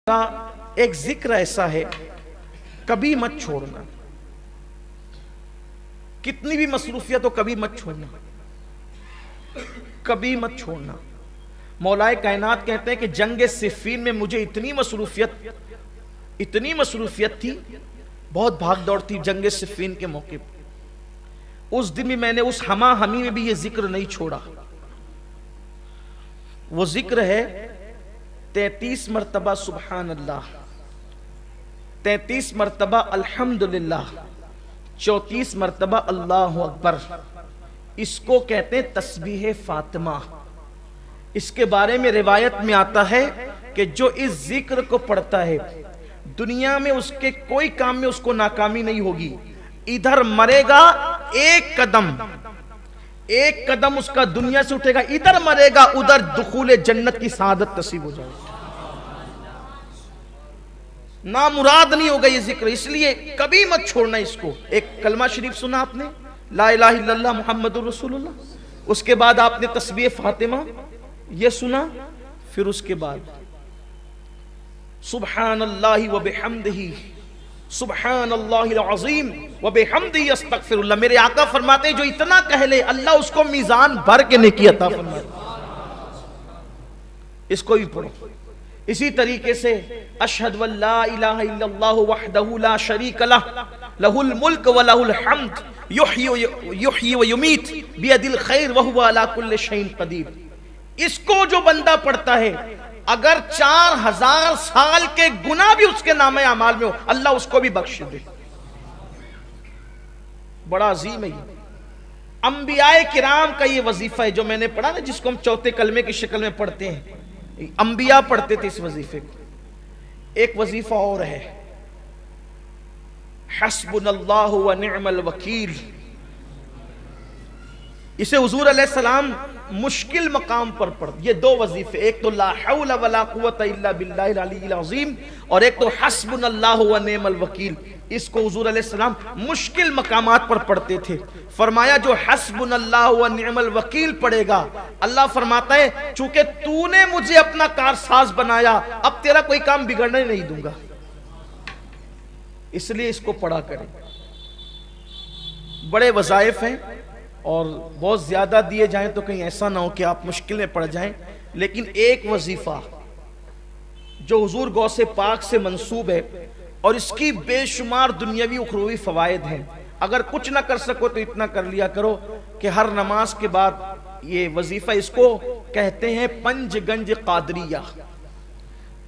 کا ایک ذکر ایسا ہے، کبھی مت چھوڑنا، کتنی بھی مصروفیت ہو کبھی مت چھوڑنا، کبھی مت چھوڑنا۔ مولا کائنات کہتے ہیں کہ جنگ صفین میں مجھے اتنی مصروفیت تھی، بہت بھاگ دوڑ تھی جنگ صفین کے موقع پر۔ اس دن بھی میں نے اس ہما ہمی میں بھی یہ ذکر نہیں چھوڑا۔ وہ ذکر ہے 33 مرتبہ سبحان اللہ، 33 مرتبہ الحمدللہ، 34 مرتبہ اللہ اکبر۔ اس کو کہتے ہیں تسبیح فاطمہ۔ اس کے بارے میں روایت میں آتا ہے کہ جو اس ذکر کو پڑھتا ہے دنیا میں اس کے کوئی کام میں اس کو ناکامی نہیں ہوگی۔ ادھر مرے گا ایک قدم اس کا دنیا سے اٹھے گا، ادھر مرے گا ادھر دخول جنت کی سعادت نصیب ہو جائے گی۔ نامراد نہیں ہوگا یہ ذکر، اس لیے کبھی مت چھوڑنا اس کو۔ ایک کلمہ شریف سنا آپ نے، لا الہ الا اللہ محمد رسول اللہ، اس کے بعد آپ نے تسبیح فاطمہ یہ سنا، پھر اس کے بعد سبحان اللہ وبحمدہ، سبحان اللہ العظیم وبحمدہ استغفر اللہ۔ میرے آقا فرماتے ہیں جو اتنا کہہ لے اللہ اس کو میزان بھر کے نیکی عطا فرمائے۔ اس کو بھی پڑھو۔ اسی طریقے سے اشہد ان لا الہ الا اللہ وحدہ لا شریک لہ، لہ الملک ولہ الحمد، یحیی ویمیت بیدہ الخیر وہو علی کل شیء قدیر۔ اس کو جو بندہ پڑھتا ہے اگر 4000 سال کے گناہ بھی اس کے نامہ اعمال میں ہو اللہ اس کو بھی بخش دے۔ بڑا عظیم ہے یہ۔ انبیاء کرام کا یہ وظیفہ ہے جو میں نے پڑھا نا، جس کو ہم چوتھے کلمے کی شکل میں پڑھتے ہیں، انبیاء پڑھتے تھے اس وظیفے کو۔ ایک وظیفہ اور ہے، حسبنا اللہ ونعم الوکیل۔ اسے حضور علیہ السلام مشکل مقام پر پڑھ، یہ دو وظیفے، ایک تو لا حول ولا قوت الا باللہ العلی العظیم، اور ایک تو حسبنا اللہ ونعم الوکیل۔ اس کو حضور علیہ السلام مشکل مقامات پر پڑھتے تھے۔ فرمایا جو حسبنا اللہ ونعم الوکیل پڑھے گا، اللہ فرماتا ہے چونکہ تو نے مجھے اپنا کارساز بنایا اب تیرا کوئی کام بگڑنے نہیں دوں گا، اس لیے اس کو پڑھا کریں۔ بڑے وظائف ہیں اور بہت زیادہ دیے جائیں تو کہیں ایسا نہ ہو کہ آپ مشکل میں پڑ جائیں، لیکن ایک وظیفہ جو حضور غوث پاک سے منسوب ہے اور اس کی بے شمار دنیاوی اخروی فوائد ہیں، اگر کچھ نہ کر سکو تو اتنا کر لیا کرو کہ ہر نماز کے بعد یہ وظیفہ، اس کو کہتے ہیں پنج گنج قادریہ۔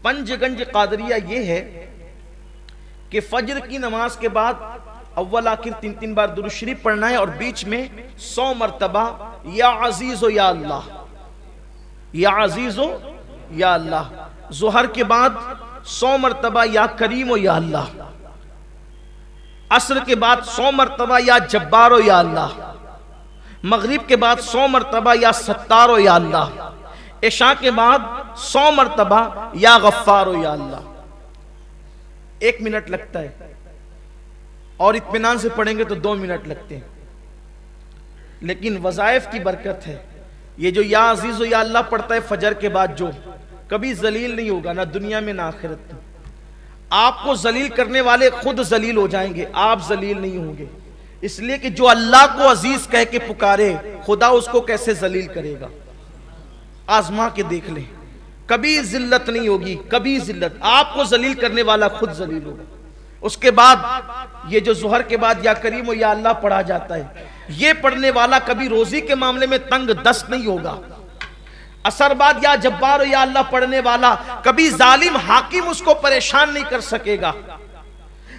پنج گنج قادریہ یہ ہے کہ فجر کی نماز کے بعد اول آخر 3 بار درود شریف پڑھنا ہے اور بیچ میں 100 مرتبہ یا عزیز و یا اللہ، یا عزیز و یا اللہ۔ ظہر کے بعد 100 مرتبہ یا کریم و یا اللہ، عصر کے بعد 100 مرتبہ یا جبار و یا اللہ، مغرب کے بعد 100 مرتبہ یا ستار و یا اللہ، عشاء کے بعد 100 مرتبہ یا غفار و یا اللہ۔ 1 منٹ لگتا ہے اور اطمینان سے پڑھیں گے تو 2 منٹ لگتے ہیں، لیکن وظائف کی برکت ہے۔ یہ جو یا عزیز و یا اللہ پڑھتا ہے فجر کے بعد جو کبھی ذلیل نہیں ہوگا، نہ دنیا میں نہ آخرت میں۔ آپ کو ذلیل کرنے والے خود ذلیل ہو جائیں گے، آپ ذلیل نہیں ہوں گے، اس لیے کہ جو اللہ کو عزیز کہہ کے پکارے خدا اس کو کیسے ذلیل کرے گا۔ آزما کے دیکھ لیں، کبھی ذلت نہیں ہوگی، کبھی ذلت، آپ کو ذلیل کرنے والا خود ذلیل ہوگا۔ اس کے بعد یہ جو ظہر کے بعد یا کریم و یا اللہ پڑھا جاتا ہے، یہ پڑھنے والا کبھی روزی کے معاملے میں تنگ دست نہیں ہوگا۔ عصر بعد یا جبار و یا اللہ پڑھنے والا کبھی ظالم حاکم اس کو پریشان نہیں کر سکے گا۔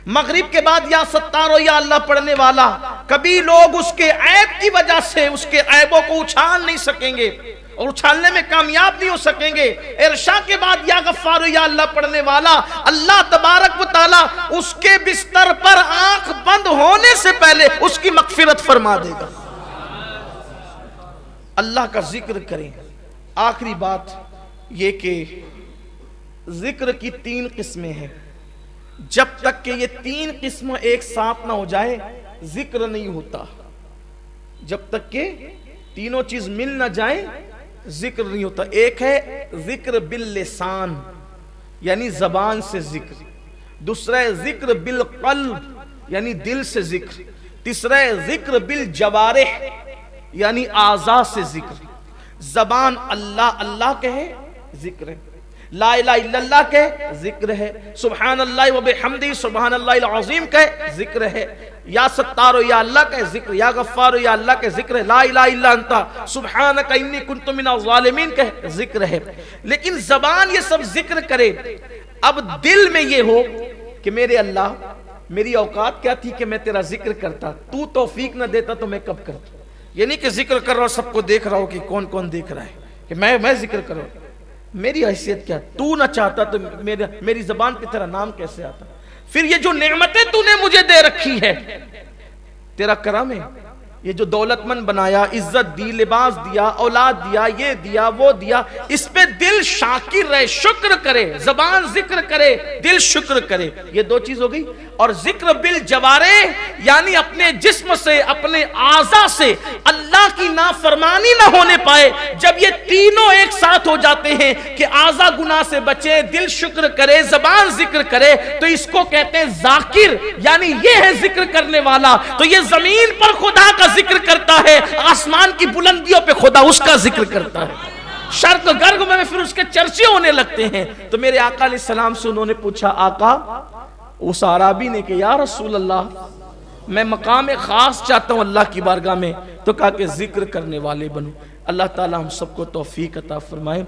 مغرب کے بعد یا ستار و یا اللہ پڑھنے والا کبھی لوگ اس کے عیب کی وجہ سے اس کے عیبوں کو اچھال نہیں سکیں گے اور اچھالنے میں کامیاب نہیں ہو سکیں گے۔ عشاء کے بعد یا غفار یا اللہ پڑھنے والا اللہ تبارک و تعالی اس کے بستر پر آنکھ بند ہونے سے پہلے اس کی مغفرت فرما دے گا۔ اللہ کا ذکر کریں۔ آخری بات یہ کہ ذکر کی 3 قسمیں ہیں، جب تک کہ یہ 3 قسم ایک ساتھ نہ ہو جائے ذکر نہیں ہوتا۔ جب تک کہ تینوں چیز مل نہ جائیں ذکر نہیں ہوتا۔ ایک ہے ذکر باللسان، یعنی زبان سے ذکر، دوسرا ہے ذکر بالقلب یعنی دل سے ذکر، تیسرا ہے ذکر بالجوارح یعنی اعضاء سے ذکر۔ زبان اللہ اللہ کہے ذکر ہے، لا الہ الا اللہ کہے ذکر ہے، سبحان اللہ و بحمدہ سبحان اللہ العظیم کہے ذکر ہے، یا ستار یا اللہ کہے ذکر، یا غفار یا اللہ کہے ذکر ہے، لا الہ الا انت سبحانک انی کنت من الظالمین کہے ذکر ہے۔ لیکن زبان یہ سب ذکر کرے، اب دل میں یہ ہو کہ میرے اللہ میری اوقات کیا تھی کہ میں تیرا ذکر کرتا، تو توفیق نہ دیتا تو میں کب کرتا۔ یہ نہیں کہ ذکر کر رہا ہوں سب کو دیکھ رہا ہوں کہ کون کون دیکھ رہا ہے کہ میں ذکر کر رہا ہوں، میری حیثیت کیا، تو نہ چاہتا تو میری زبان پہ تیرا نام کیسے آتا۔ پھر یہ جو نعمتیں تو نے مجھے دے رکھی ہے تیرا کرم ہے، یہ جو دولت مند بنایا، عزت دی، لباس دیا، اولاد دیا، یہ دیا وہ دیا، اس پہ دل شاکر رہے، شکر کرے، زبان ذکر کرے، دل شکر کرے، یہ دو چیز ہو گئی۔ اور ذکر بالجوارح یعنی اپنے جسم سے اپنے اعضاء سے اللہ کی نافرمانی نہ ہونے پائے۔ جب یہ تینوں ایک ساتھ ہو جاتے ہیں کہ اعضاء گناہ سے بچے، دل شکر کرے، زبان ذکر کرے، تو اس کو کہتے ہیں ذاکر، یعنی یہ ہے ذکر کرنے والا۔ تو یہ زمین پر خدا کا ذکر کرتا ہے، آسمان کی بلندیوں پہ خدا اس کا ذکر کرتا ہے، شرق غرب میں پھر اس کے چرچے ہونے لگتے ہیں۔ تو میرے آقا علیہ السلام سے انہوں نے پوچھا، آقا اس عرابی نے کہ یا رسول اللہ میں مقام خاص چاہتا ہوں اللہ کی بارگاہ میں، تو کہا کہ ذکر کرنے والے بنو۔ اللہ تعالی ہم سب کو توفیق عطا فرمائے۔